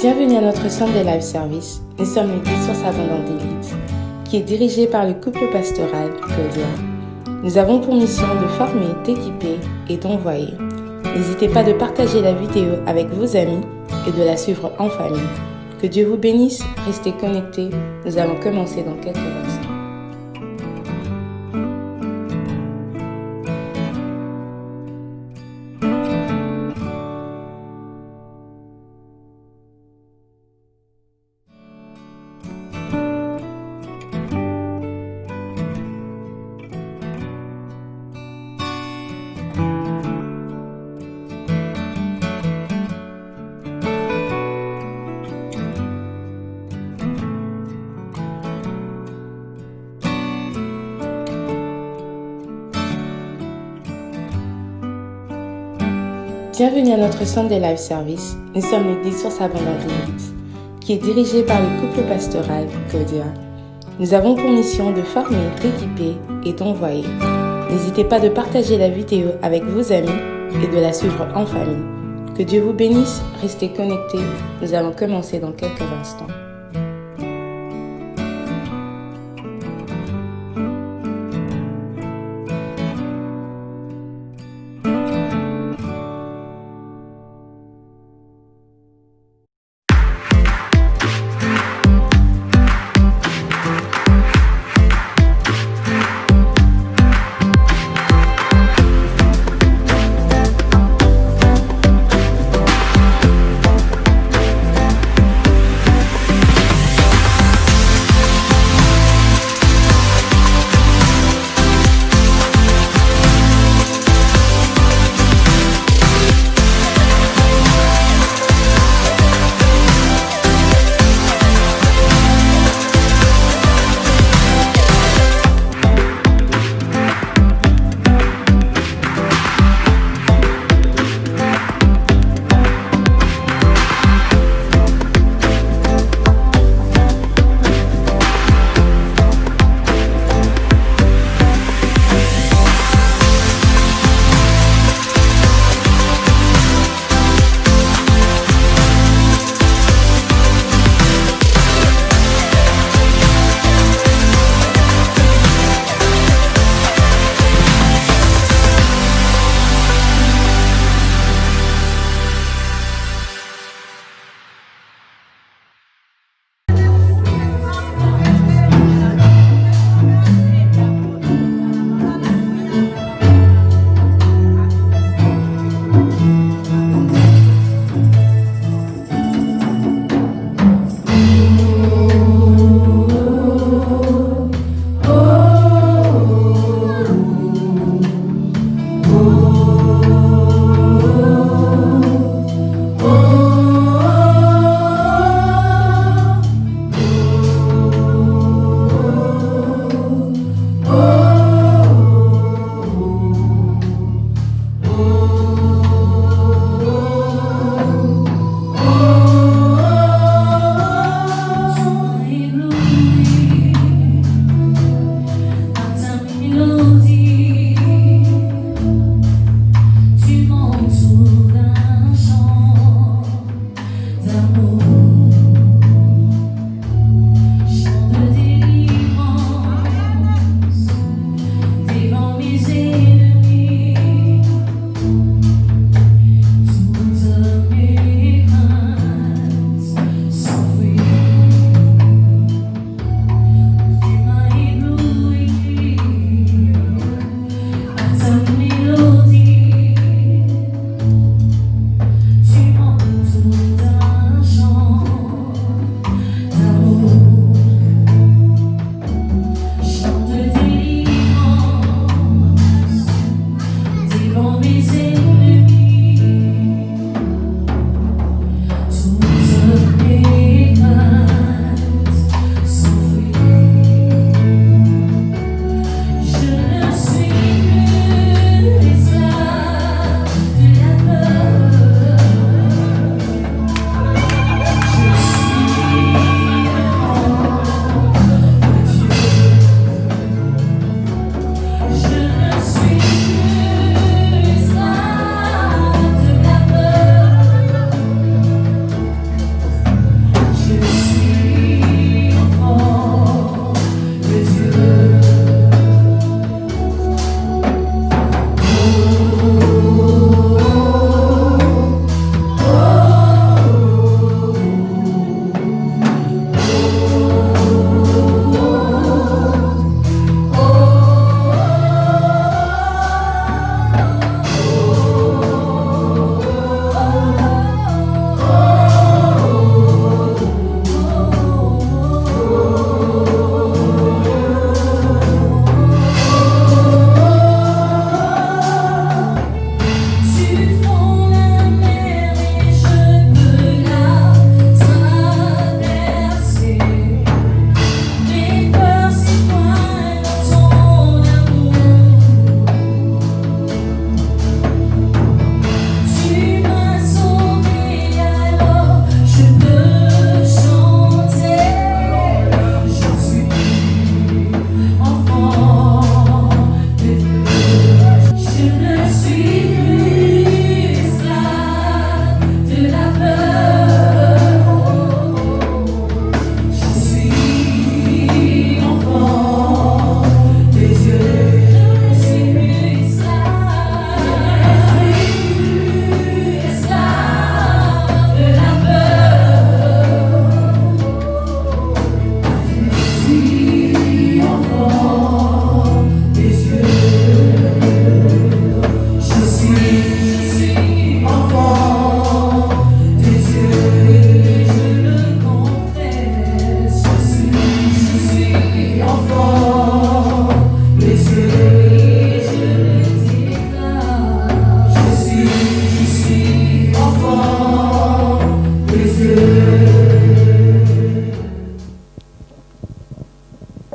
Bienvenue à notre centre de live service. Nous sommes l'église Source Abondante d'Élite, qui est dirigée par le couple pastoral Claudia. Nous avons pour mission de former, d'équiper et d'envoyer. N'hésitez pas de partager la vidéo avec vos amis et de la suivre en famille. Que Dieu vous bénisse, restez connectés. Nous allons commencer dans quelques instants. Bienvenue à notre centre de live service. Nous sommes l'église Source Abondante d'Élite, qui est dirigée par le couple pastoral Claudia. Nous avons pour mission de former, d'équiper et d'envoyer. N'hésitez pas de partager la vidéo avec vos amis et de la suivre en famille. Que Dieu vous bénisse, restez connectés. Nous allons commencer dans quelques instants.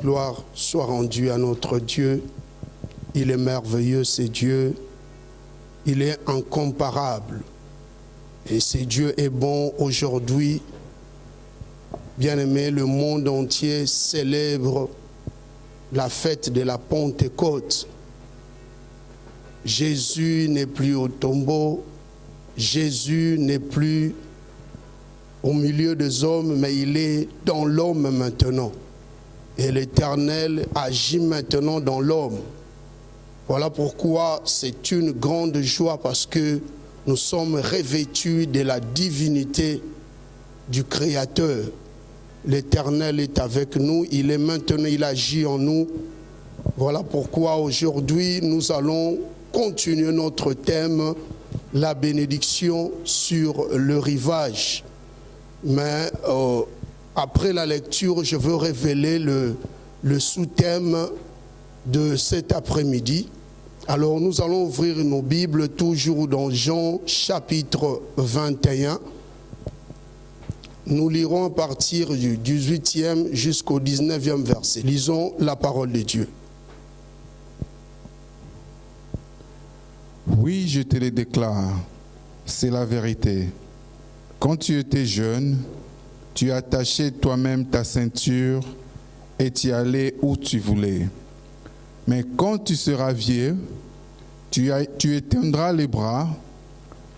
Gloire soit rendue à notre Dieu. Il est merveilleux, c'est Dieu. Il est incomparable. Et ce Dieu est bon aujourd'hui. Bien-aimé, le monde entier célèbre la fête de la Pentecôte. Jésus n'est plus au tombeau. Jésus n'est plus au milieu des hommes, mais il est dans l'homme maintenant. Et l'Éternel agit maintenant dans l'homme. Voilà pourquoi c'est une grande joie, parce que nous sommes revêtus de la divinité du Créateur. L'Éternel est avec nous, il est maintenant, il agit en nous. Voilà pourquoi aujourd'hui nous allons continuer notre thème, la bénédiction sur le rivage. Mais après la lecture, je veux révéler le sous-thème de cet après-midi. Alors nous allons ouvrir nos Bibles toujours dans Jean chapitre 21. Nous lirons à partir du 18e jusqu'au 19e verset. Lisons la parole de Dieu. Oui, je te le déclare, c'est la vérité. Quand tu étais jeune, tu attachais toi-même ta ceinture et tu allais où tu voulais. Mais quand tu seras vieux, tu étendras les bras,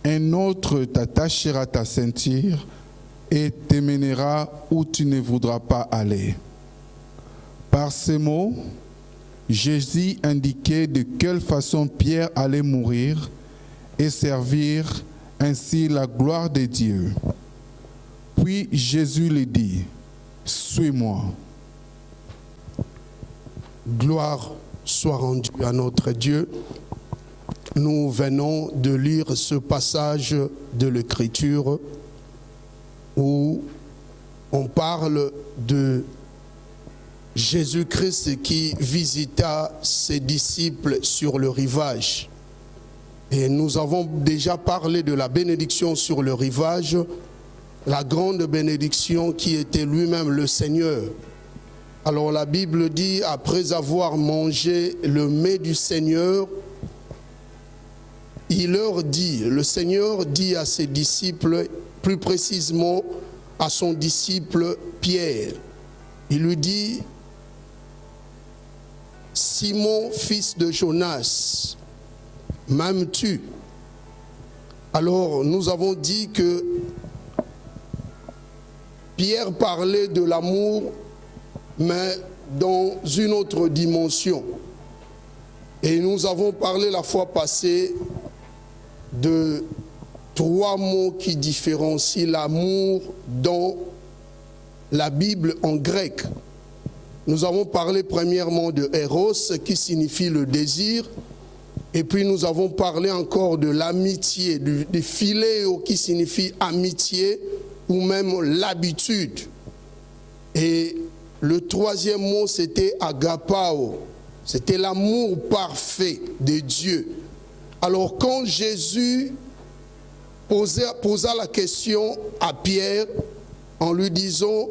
un autre t'attachera ta ceinture et te mènera où tu ne voudras pas aller. Par ces mots, Jésus indiquait de quelle façon Pierre allait mourir et servir ainsi la gloire de Dieu. Puis Jésus lui dit, « Suis-moi. » Gloire soit rendue à notre Dieu. Nous venons de lire ce passage de l'Écriture où on parle de Jésus-Christ qui visita ses disciples sur le rivage. Et nous avons déjà parlé de la bénédiction sur le rivage, la grande bénédiction qui était lui-même le Seigneur. Alors la Bible dit, après avoir mangé le mets du Seigneur, il leur dit, le Seigneur dit à ses disciples, plus précisément à son disciple Pierre, il lui dit, Simon, fils de Jonas, m'aimes-tu? Alors nous avons dit que Pierre parlait de l'amour, mais dans une autre dimension. Et nous avons parlé la fois passée de 3 mots qui différencient l'amour dans la Bible en grec. Nous avons parlé premièrement de Eros, qui signifie le désir. Et puis nous avons parlé encore de l'amitié, du philéo, qui signifie amitié ou même l'habitude. Et le 3e mot, c'était agapao. C'était l'amour parfait de Dieu. Alors quand Jésus posa la question à Pierre en lui disant,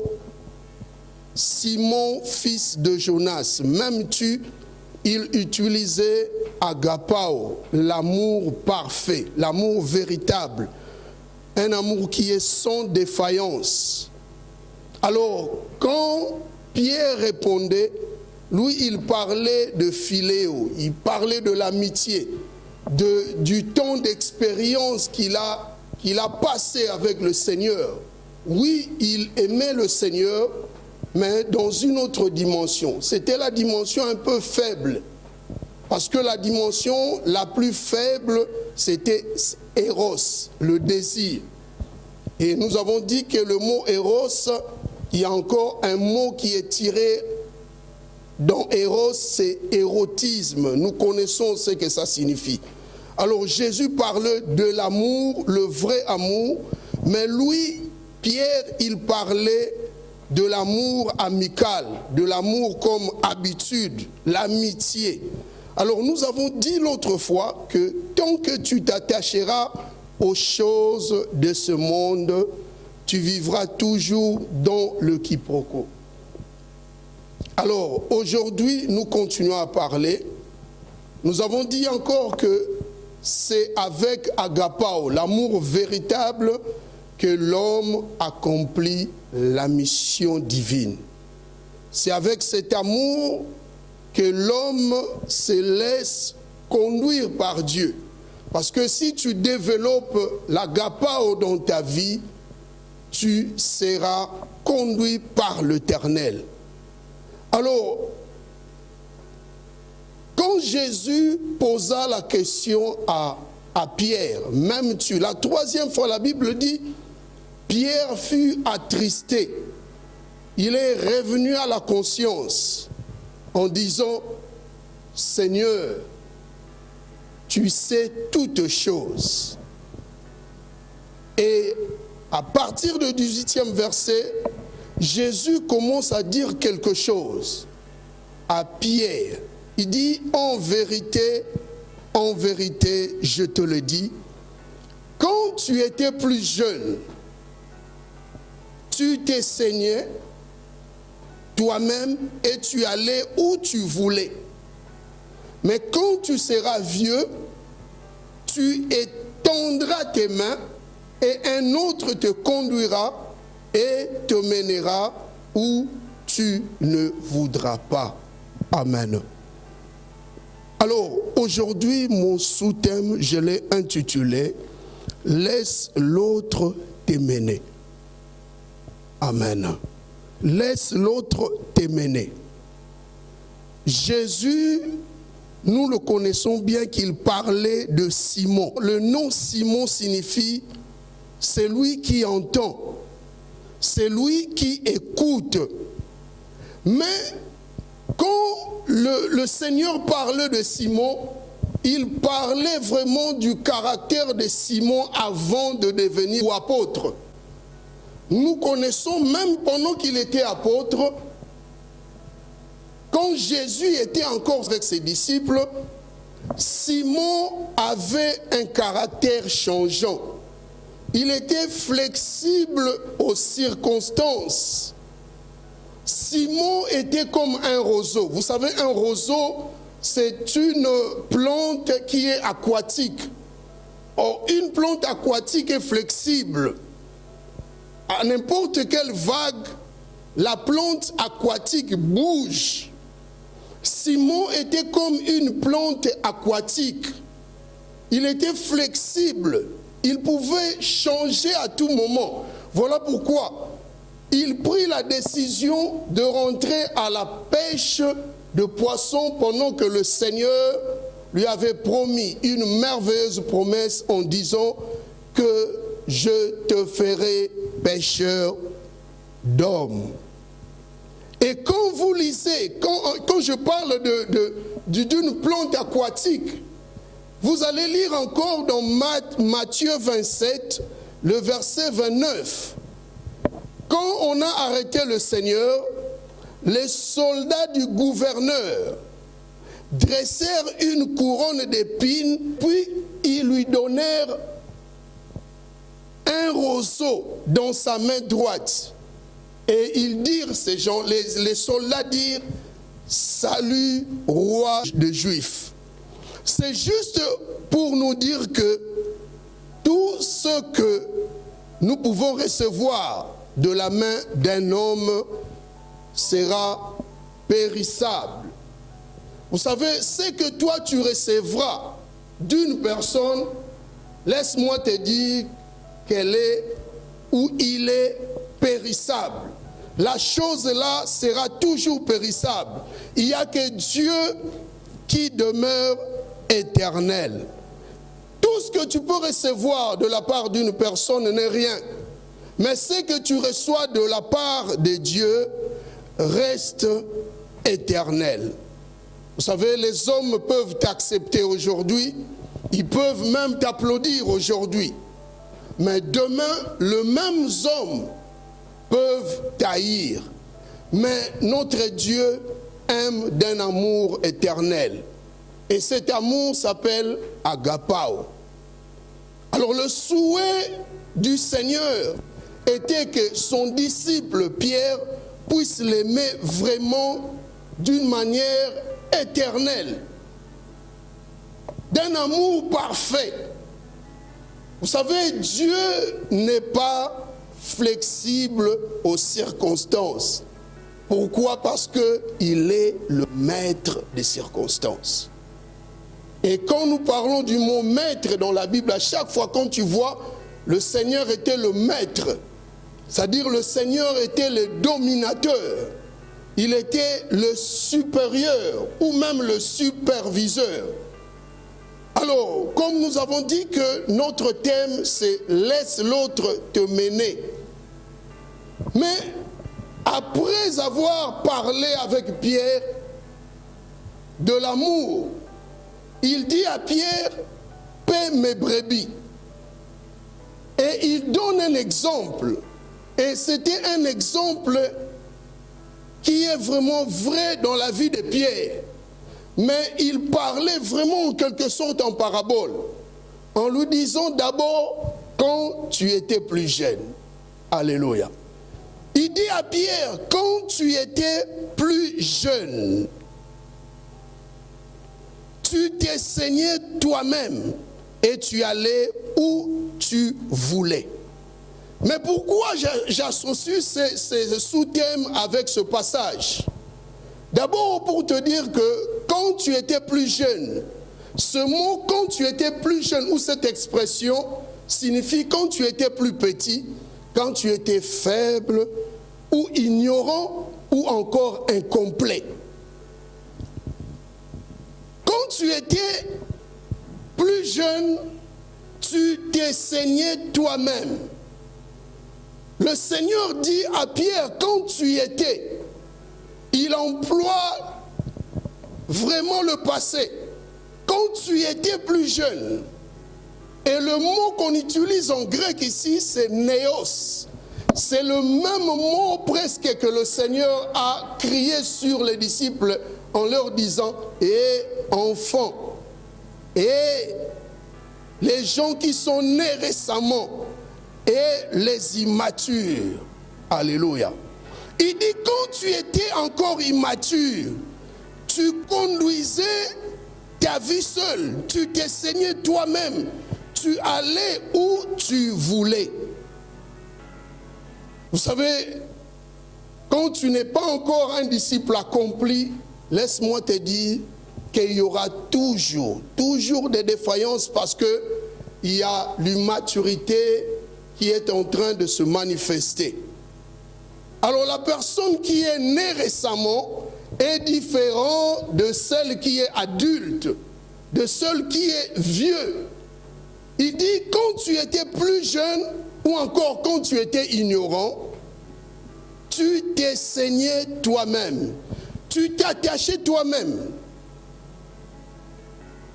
Simon, fils de Jonas, m'aimes-tu? Il utilisait agapao, l'amour parfait, l'amour véritable, un amour qui est sans défaillance. Alors, quand Pierre répondait, lui, il parlait de philéo, il parlait de l'amitié, du temps d'expérience qu'il a passé avec le Seigneur. Oui, il aimait le Seigneur, mais dans une autre dimension. C'était la dimension un peu faible. Parce que la dimension la plus faible, c'était Eros, le désir. Et nous avons dit que le mot Eros, il y a encore un mot qui est tiré dans Eros, c'est érotisme. Nous connaissons ce que ça signifie. Alors Jésus parle de l'amour, le vrai amour, mais lui, Pierre, il parlait de l'amour amical, de l'amour comme habitude, l'amitié. Alors nous avons dit l'autre fois que tant que tu t'attacheras aux choses de ce monde, tu vivras toujours dans le quiproquo. Alors, aujourd'hui, nous continuons à parler. Nous avons dit encore que c'est avec agapao, l'amour véritable, que l'homme accomplit la mission divine. C'est avec cet amour que l'homme se laisse conduire par Dieu. Parce que si tu développes l'agapao dans ta vie, tu seras conduit par l'Éternel. Alors, quand Jésus posa la question à Pierre, m'aimes-tu? La troisième fois, la Bible dit, Pierre fut attristé. Il est revenu à la conscience en disant, Seigneur, tu sais toutes choses. Et à partir du 18e verset, Jésus commence à dire quelque chose à Pierre. Il dit, en vérité, je te le dis, quand tu étais plus jeune, tu t'es saigné toi-même et tu allais où tu voulais. Mais quand tu seras vieux, tu étendras tes mains et un autre te conduira et te mènera où tu ne voudras pas. Amen. Alors, aujourd'hui, mon sous-thème, je l'ai intitulé « Laisse l'autre te mener ». Amen. Laisse l'autre te mener. Jésus, nous le connaissons bien qu'il parlait de Simon. Le nom Simon signifie « celui qui entend ». C'est lui qui écoute. Mais quand le Seigneur parlait de Simon, il parlait vraiment du caractère de Simon avant de devenir apôtre. Nous connaissons même pendant qu'il était apôtre, quand Jésus était encore avec ses disciples, Simon avait un caractère changeant. Il était flexible aux circonstances. Simon était comme un roseau. Vous savez, un roseau, c'est une plante qui est aquatique. Or, une plante aquatique est flexible. À n'importe quelle vague, la plante aquatique bouge. Simon était comme une plante aquatique. Il était flexible. Il pouvait changer à tout moment. Voilà pourquoi il prit la décision de rentrer à la pêche de poissons pendant que le Seigneur lui avait promis une merveilleuse promesse en disant que je te ferai pêcheur d'hommes. Et quand vous lisez, quand je parle d'une plante aquatique, vous allez lire encore dans Matthieu 27, le verset 29. Quand on a arrêté le Seigneur, les soldats du gouverneur dressèrent une couronne d'épines, puis ils lui donnèrent un roseau dans sa main droite. Et ils dirent, ces gens, les soldats dirent, salut, roi des Juifs. C'est juste pour nous dire que tout ce que nous pouvons recevoir de la main d'un homme sera périssable. Vous savez, ce que toi tu recevras d'une personne, laisse-moi te dire qu'elle est ou il est périssable. La chose là sera toujours périssable. Il n'y a que Dieu qui demeure éternel. Tout ce que tu peux recevoir de la part d'une personne n'est rien. Mais ce que tu reçois de la part de Dieu reste éternel. Vous savez, les hommes peuvent t'accepter aujourd'hui, ils peuvent même t'applaudir aujourd'hui. Mais demain, les mêmes hommes peuvent t'haïr. Mais notre Dieu aime d'un amour éternel. Et cet amour s'appelle agapao. Alors le souhait du Seigneur était que son disciple Pierre puisse l'aimer vraiment d'une manière éternelle, d'un amour parfait. Vous savez, Dieu n'est pas flexible aux circonstances. Pourquoi? Parce qu'il est le maître des circonstances. Et quand nous parlons du mot maître dans la Bible, à chaque fois quand tu vois, le Seigneur était le maître. C'est-à-dire le Seigneur était le dominateur. Il était le supérieur ou même le superviseur. Alors, comme nous avons dit que notre thème, c'est « Laisse l'autre te mener ». Mais après avoir parlé avec Pierre de l'amour, il dit à Pierre « Paie mes brebis ». Et il donne un exemple. Et c'était un exemple qui est vraiment vrai dans la vie de Pierre. Mais il parlait vraiment en quelque sorte en parabole, en lui disant d'abord quand tu étais plus jeune. Alléluia. Il dit à Pierre, quand tu étais plus jeune, tu t'es saigné toi-même et tu allais où tu voulais. Mais pourquoi j'associe ces sous-thèmes avec ce passage? D'abord pour te dire que quand tu étais plus jeune, ce mot quand tu étais plus jeune ou cette expression signifie quand tu étais plus petit, quand tu étais faible ou ignorant ou encore incomplet. Quand tu étais plus jeune, tu t'es saigné toi-même. Le Seigneur dit à Pierre, quand tu y étais, il emploie vraiment le passé. Quand tu étais plus jeune, et le mot qu'on utilise en grec ici, c'est néos. C'est le même mot presque que le Seigneur a crié sur les disciples en leur disant « Et enfants, et les gens qui sont nés récemment, et les immatures. » Alléluia. Il dit, quand tu étais encore immature, tu conduisais ta vie seule, tu t'es saigné toi-même, tu allais où tu voulais. Vous savez, quand tu n'es pas encore un disciple accompli, laisse-moi te dire qu'il y aura toujours des défaillances parce qu'il y a l'immaturité qui est en train de se manifester. Alors la personne qui est née récemment est différente de celle qui est adulte, de celle qui est vieux. Il dit, quand tu étais plus jeune, ou encore quand tu étais ignorant, tu t'es saigné toi-même, tu t'attachais toi-même.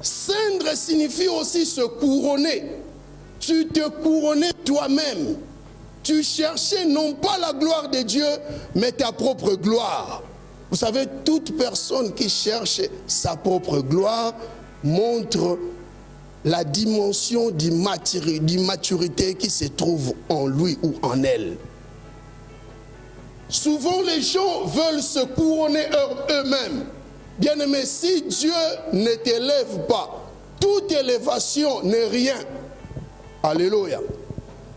Ceindre signifie aussi se couronner. Tu te couronnais toi-même. Tu cherchais non pas la gloire de Dieu, mais ta propre gloire. Vous savez, toute personne qui cherche sa propre gloire montre la dimension d'immaturité qui se trouve en lui ou en elle. Souvent, les gens veulent se couronner eux-mêmes. Bien-aimé, si Dieu ne t'élève pas, toute élévation n'est rien. Alléluia.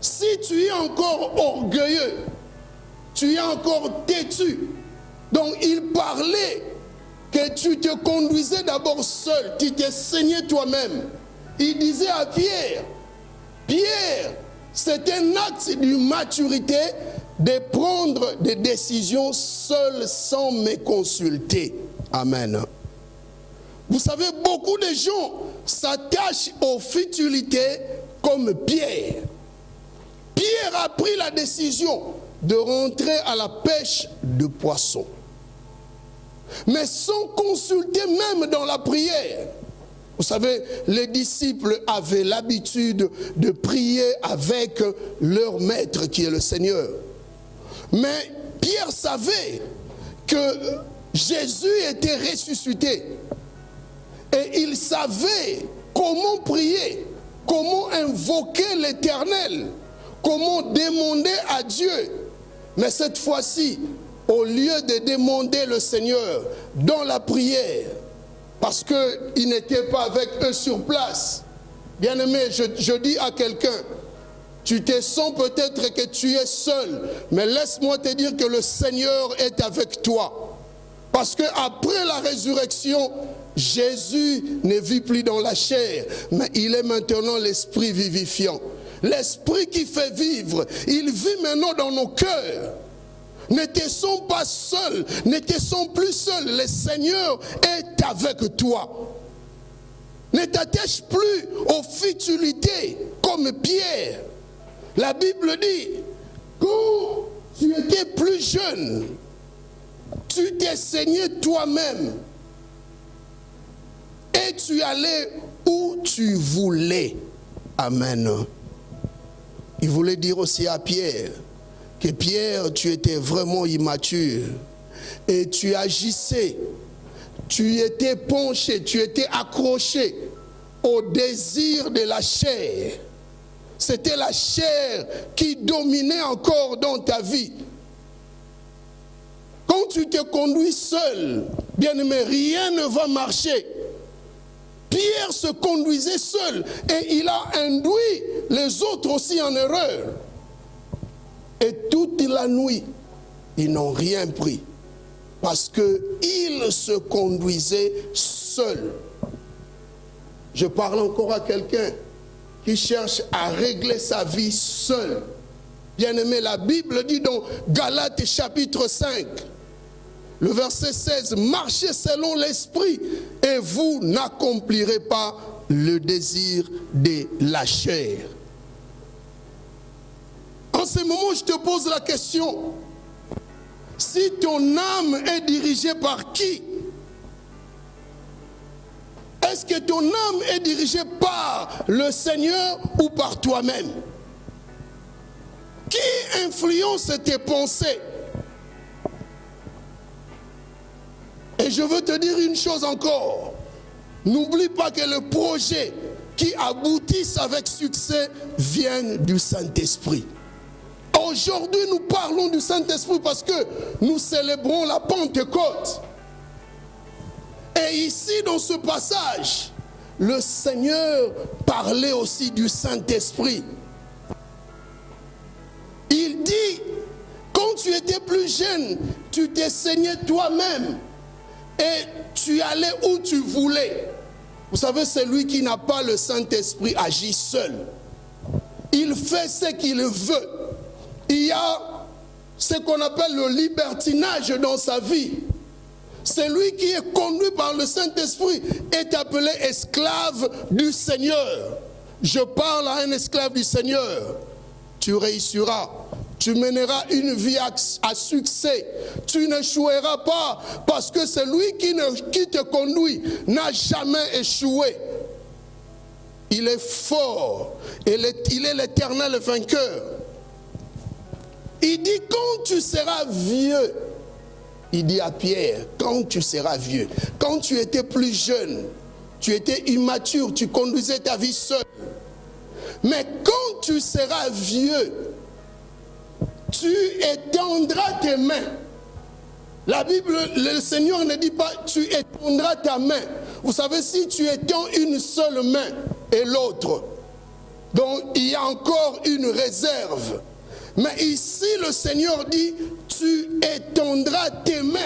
Si tu es encore orgueilleux, tu es encore têtu. Donc il parlait que tu te conduisais d'abord seul, tu t'es saigné toi-même. Il disait à Pierre, Pierre, c'est un acte de maturité de prendre des décisions seul sans me consulter. Amen. Vous savez, beaucoup de gens s'attachent aux futilités comme Pierre. Pierre a pris la décision de rentrer à la pêche de poissons. Mais sans consulter même dans la prière. Vous savez, les disciples avaient l'habitude de prier avec leur maître qui est le Seigneur. Mais Pierre savait que Jésus était ressuscité. Et il savait comment prier, comment invoquer l'Éternel, comment demander à Dieu. Mais cette fois-ci, au lieu de demander le Seigneur dans la prière, parce qu'il n'était pas avec eux sur place. Bien-aimé, je dis à quelqu'un, tu te sens peut-être que tu es seul, mais laisse-moi te dire que le Seigneur est avec toi. Parce qu'après la résurrection, Jésus ne vit plus dans la chair, mais il est maintenant l'esprit vivifiant. L'esprit qui fait vivre, il vit maintenant dans nos cœurs. Ne te sens pas seul, ne te sens plus seul. Le Seigneur est avec toi. Ne t'attache plus aux futilités comme Pierre. La Bible dit, quand tu étais plus jeune, tu t'es saigné toi-même et tu allais où tu voulais. Amen. Il voulait dire aussi à Pierre que Pierre, tu étais vraiment immature et tu agissais, tu étais penché, tu étais accroché au désir de la chair. C'était la chair qui dominait encore dans ta vie. Quand tu te conduis seul, bien-aimé, rien ne va marcher. Pierre se conduisait seul et il a induit les autres aussi en erreur. Et toute la nuit, ils n'ont rien pris parce qu'il se conduisait seul. Je parle encore à quelqu'un qui cherche à régler sa vie seul. Bien-aimé, la Bible dit dans Galates chapitre 5, le verset 16, marchez selon l'esprit et vous n'accomplirez pas le désir de la chair. En ce moment, je te pose la question, si ton âme est dirigée par qui? Est-ce que ton âme est dirigée par le Seigneur ou par toi-même? Qui influence tes pensées? Et je veux te dire une chose encore. N'oublie pas que le projet qui aboutisse avec succès vient du Saint-Esprit. Aujourd'hui, nous parlons du Saint-Esprit parce que nous célébrons la Pentecôte. Et ici, dans ce passage, le Seigneur parlait aussi du Saint-Esprit. Il dit, quand tu étais plus jeune, tu t'es saigné toi-même et tu allais où tu voulais. Vous savez, celui qui n'a pas le Saint-Esprit agit seul. Il fait ce qu'il veut. Il y a ce qu'on appelle le libertinage dans sa vie. Celui qui est conduit par le Saint-Esprit est appelé esclave du Seigneur. Je parle à un esclave du Seigneur. Tu réussiras. Tu mèneras une vie à succès. Tu n'échoueras pas parce que celui qui te conduit n'a jamais échoué. Il est fort. Il est l'éternel vainqueur. Il dit quand tu seras vieux, il dit à Pierre, quand tu seras vieux, quand tu étais plus jeune, tu étais immature, tu conduisais ta vie seul. Mais quand tu seras vieux, tu étendras tes mains. La Bible, le Seigneur ne dit pas tu étendras ta main. Vous savez, si tu étends une seule main et l'autre, donc il y a encore une réserve. Mais ici, le Seigneur dit, tu étendras tes mains.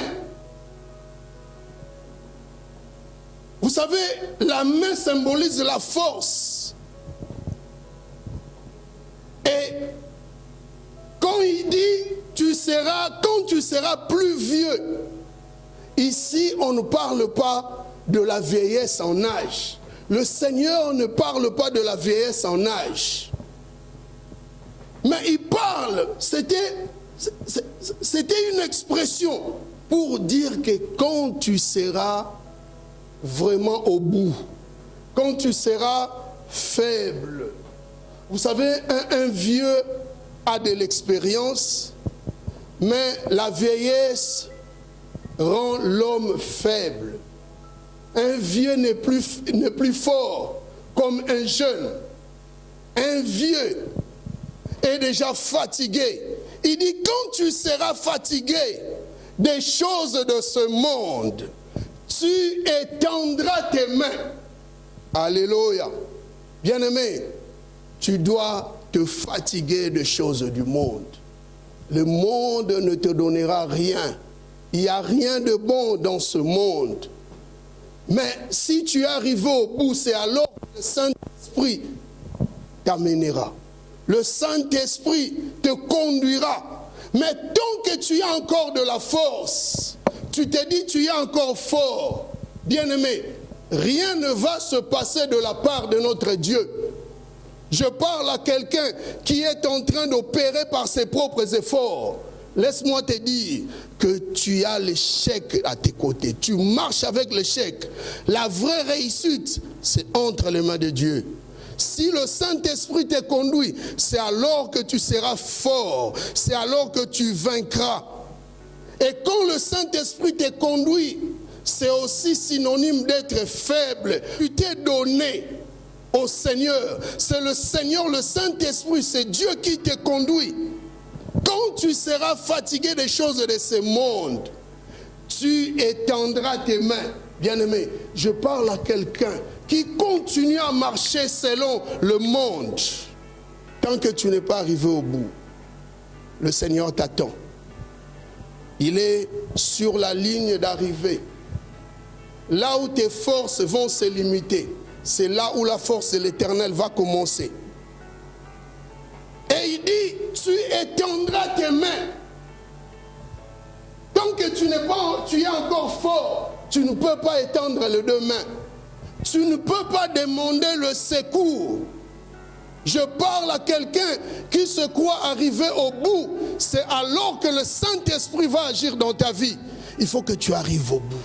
Vous savez, la main symbolise la force. Et quand il dit, quand tu seras plus vieux, ici, on ne parle pas de la vieillesse en âge. Le Seigneur ne parle pas de la vieillesse en âge. Mais il parle, c'était une expression pour dire que quand tu seras vraiment au bout, quand tu seras faible. Vous savez, un vieux a de l'expérience, mais la vieillesse rend l'homme faible. Un vieux n'est plus fort comme un jeune. Un vieux est déjà fatigué. Il dit, quand tu seras fatigué, des choses de ce monde, tu étendras tes mains. Alléluia. Bien-aimé, tu dois te fatiguer des choses du monde. Le monde ne te donnera rien. Il n'y a rien de bon dans ce monde. Mais si tu es arrivé au bout, c'est alors que le Saint-Esprit t'amènera. Le Saint-Esprit te conduira. Mais tant que tu as encore de la force, tu te dis tu es encore fort. Bien-aimé, rien ne va se passer de la part de notre Dieu. Je parle à quelqu'un qui est en train d'opérer par ses propres efforts. Laisse-moi te dire que tu as l'échec à tes côtés. Tu marches avec l'échec. La vraie réussite, c'est entre les mains de Dieu. Si le Saint-Esprit te conduit, c'est alors que tu seras fort. C'est alors que tu vaincras. Et quand le Saint-Esprit te conduit, c'est aussi synonyme d'être faible. Tu t'es donné au Seigneur. C'est le Seigneur, le Saint-Esprit, c'est Dieu qui te conduit. Quand tu seras fatigué des choses de ce monde, tu étendras tes mains. Bien-aimé, je parle à quelqu'un qui continue à marcher selon le monde. Tant que tu n'es pas arrivé au bout, le Seigneur t'attend. Il est sur la ligne d'arrivée. Là où tes forces vont se limiter, c'est là où la force de l'Éternel va commencer. Et il dit, tu étendras tes mains. Tant que tu es encore fort, tu ne peux pas étendre les deux mains. Tu ne peux pas demander le secours. Je parle à quelqu'un qui se croit arriver au bout. C'est alors que le Saint-Esprit va agir dans ta vie. Il faut que tu arrives au bout.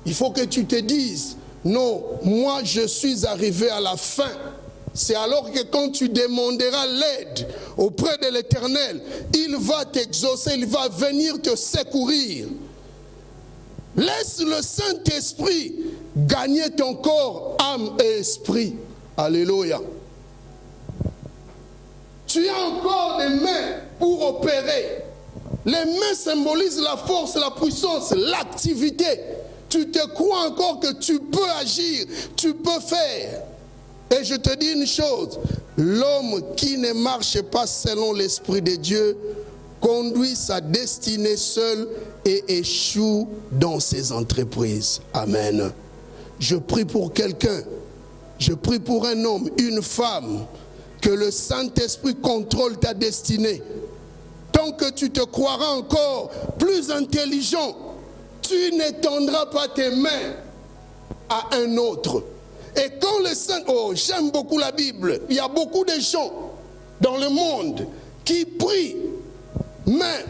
Il faut que tu te dises, non, moi je suis arrivé à la fin. C'est alors que quand tu demanderas l'aide auprès de l'Éternel, il va t'exaucer, il va venir te secourir. Laisse le Saint-Esprit gagner ton corps, âme et esprit. Alléluia. Tu as encore des mains pour opérer. Les mains symbolisent la force, la puissance, l'activité. Tu te crois encore que tu peux agir, tu peux faire. Et je te dis une chose, l'homme qui ne marche pas selon l'Esprit de Dieu conduit sa destinée seul et échoue dans ses entreprises. Amen. Je prie pour quelqu'un, je prie pour un homme, une femme, que le Saint-Esprit contrôle ta destinée. Tant que tu te croiras encore plus intelligent, tu n'étendras pas tes mains à un autre. Et quand le Saint... Oh, j'aime beaucoup la Bible. Il y a beaucoup de gens dans le monde qui prient, mais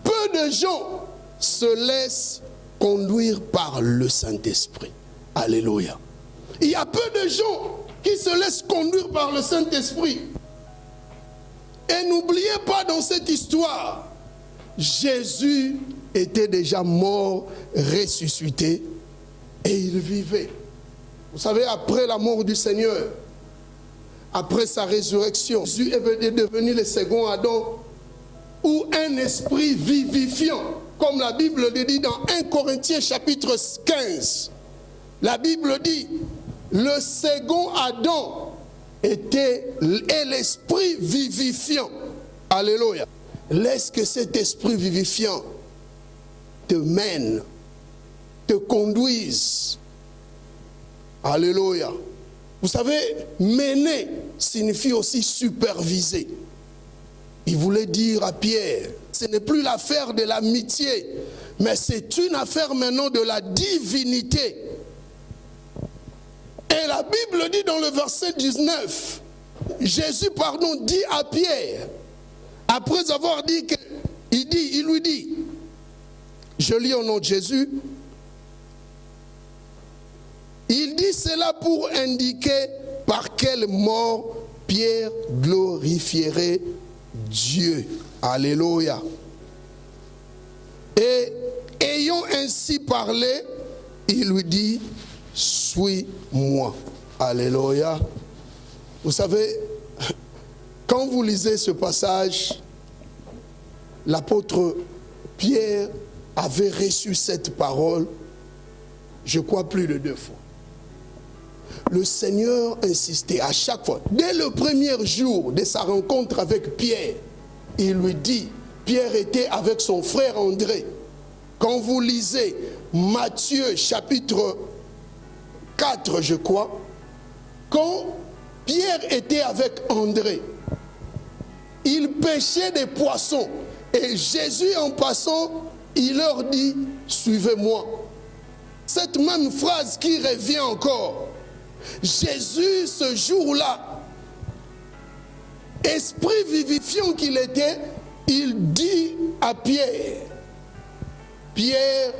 peu de gens se laissent conduire par le Saint-Esprit. Alléluia. Il y a peu de gens qui se laissent conduire par le Saint-Esprit. Et n'oubliez pas dans cette histoire, Jésus était déjà mort, ressuscité, et il vivait. Vous savez, après la mort du Seigneur, après sa résurrection, Jésus est devenu le second Adam, ou un esprit vivifiant, comme la Bible le dit dans 1 Corinthiens chapitre 15. La Bible dit, le second Adam est l'esprit vivifiant. Alléluia. Laisse que cet esprit vivifiant te mène, te conduise. Alléluia. Vous savez, mener signifie aussi superviser. Il voulait dire à Pierre, ce n'est plus l'affaire de l'amitié, mais c'est une affaire maintenant de la divinité. Et la Bible dit dans le verset 19, Jésus, dit à Pierre, après avoir dit que, il lui dit, je lis au nom de Jésus, il dit cela pour indiquer par quelle mort Pierre glorifierait Dieu. Alléluia. Et ayant ainsi parlé, il lui dit, suis-moi. Alléluia. Vous savez, quand vous lisez ce passage, l'apôtre Pierre avait reçu cette parole, je crois plus de 2 fois. Le Seigneur insistait à chaque fois. Dès le premier jour de sa rencontre avec Pierre, il lui dit, Pierre était avec son frère André. Quand vous lisez Matthieu chapitre 4, je crois, quand Pierre était avec André, il pêchait des poissons. Et Jésus, en passant, il leur dit, suivez-moi. Cette même phrase qui revient encore. Jésus, ce jour-là, esprit vivifiant qu'il était, il dit à Pierre, Pierre,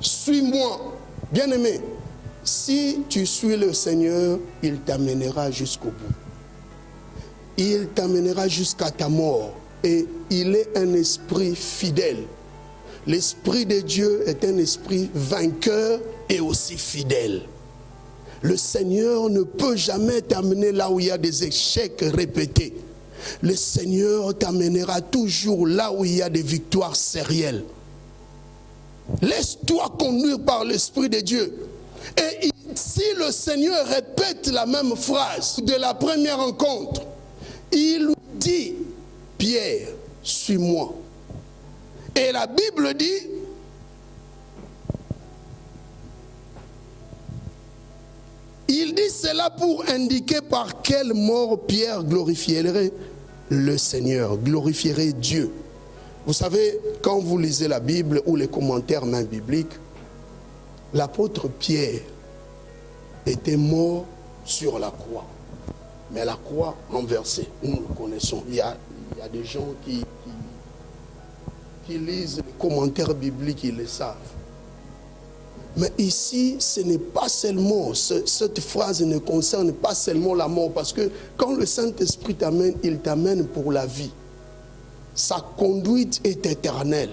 suis-moi. Bien-aimé, si tu suis le Seigneur, il t'amènera jusqu'au bout. Il t'amènera jusqu'à ta mort. Et il est un esprit fidèle. L'esprit de Dieu est un esprit vainqueur et aussi fidèle. Le Seigneur ne peut jamais t'amener là où il y a des échecs répétés. Le Seigneur t'amènera toujours là où il y a des victoires sérielles. Laisse-toi conduire par l'Esprit de Dieu. Et si le Seigneur répète la même phrase de la première rencontre, il lui dit, Pierre, suis-moi. Et la Bible dit, il dit cela pour indiquer par quelle mort Pierre glorifierait le Seigneur, glorifierait Dieu. Vous savez, quand vous lisez la Bible ou les commentaires même bibliques, l'apôtre Pierre était mort sur la croix. Mais la croix renversée, nous le connaissons. Il y a des gens qui lisent les commentaires bibliques, ils le savent. Mais ici, ce n'est pas seulement, cette phrase ne concerne pas seulement la mort, parce que quand le Saint-Esprit t'amène, il t'amène pour la vie. Sa conduite est éternelle.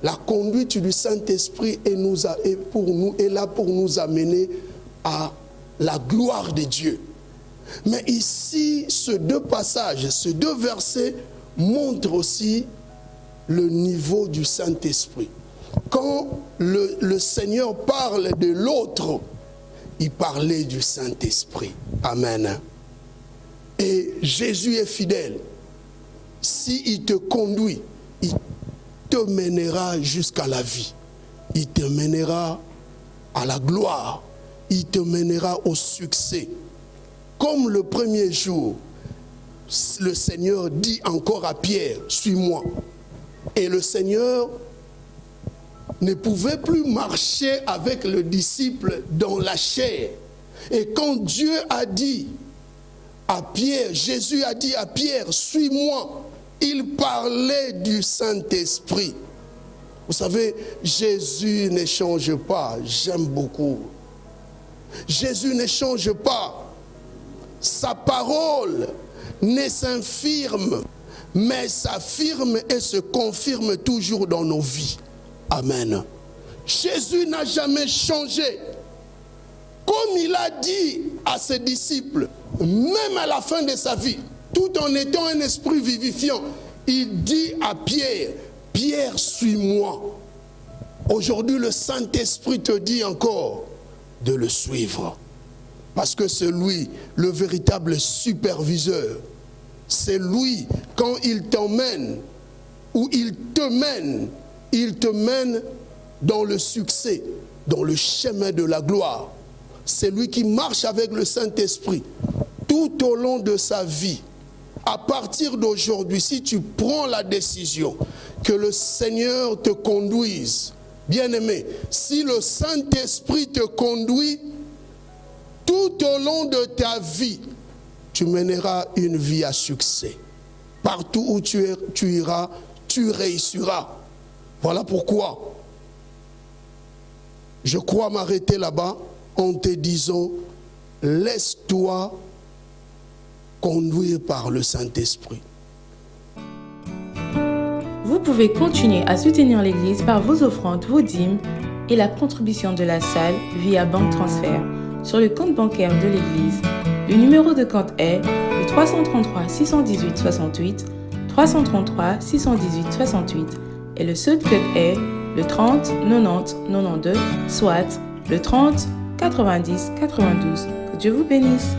La conduite du Saint-Esprit est là pour nous amener à la gloire de Dieu. Mais ici, ces 2 passages, ces 2 versets montrent aussi le niveau du Saint-Esprit. Quand le Seigneur parle de l'autre, il parlait du Saint-Esprit. Amen. Et Jésus est fidèle. S'il te conduit, il te mènera jusqu'à la vie. Il te mènera à la gloire. Il te mènera au succès. Comme le premier jour, le Seigneur dit encore à Pierre, suis-moi. Et le Seigneur ne pouvait plus marcher avec le disciple dans la chair. Et quand Dieu a dit à Pierre, Jésus a dit à Pierre, suis-moi, il parlait du Saint-Esprit. Vous savez, Jésus ne change pas, j'aime beaucoup. Jésus ne change pas. Sa parole ne s'infirme, mais s'affirme et se confirme toujours dans nos vies. Amen. Jésus n'a jamais changé. Comme il a dit à ses disciples, même à la fin de sa vie, tout en étant un esprit vivifiant, il dit à Pierre, Pierre, suis-moi. Aujourd'hui, le Saint-Esprit te dit encore de le suivre. Parce que c'est lui, le véritable superviseur. C'est lui, quand il t'emmène, ou il te mène dans le succès, dans le chemin de la gloire. C'est lui qui marche avec le Saint-Esprit tout au long de sa vie. À partir d'aujourd'hui, si tu prends la décision que le Seigneur te conduise, bien-aimé, si le Saint-Esprit te conduit, tout au long de ta vie, tu mèneras une vie à succès. Partout où tu iras, tu réussiras. Voilà pourquoi je crois m'arrêter là-bas en te disant, laisse-toi conduire par le Saint-Esprit. Vous pouvez continuer à soutenir l'Église par vos offrandes, vos dîmes et la contribution de la salle via banque transfert sur le compte bancaire de l'Église. Le numéro de compte est le 333 618 68 333 618 68 et le code est le 30 90 92, soit le 30 90 92. Que Dieu vous bénisse.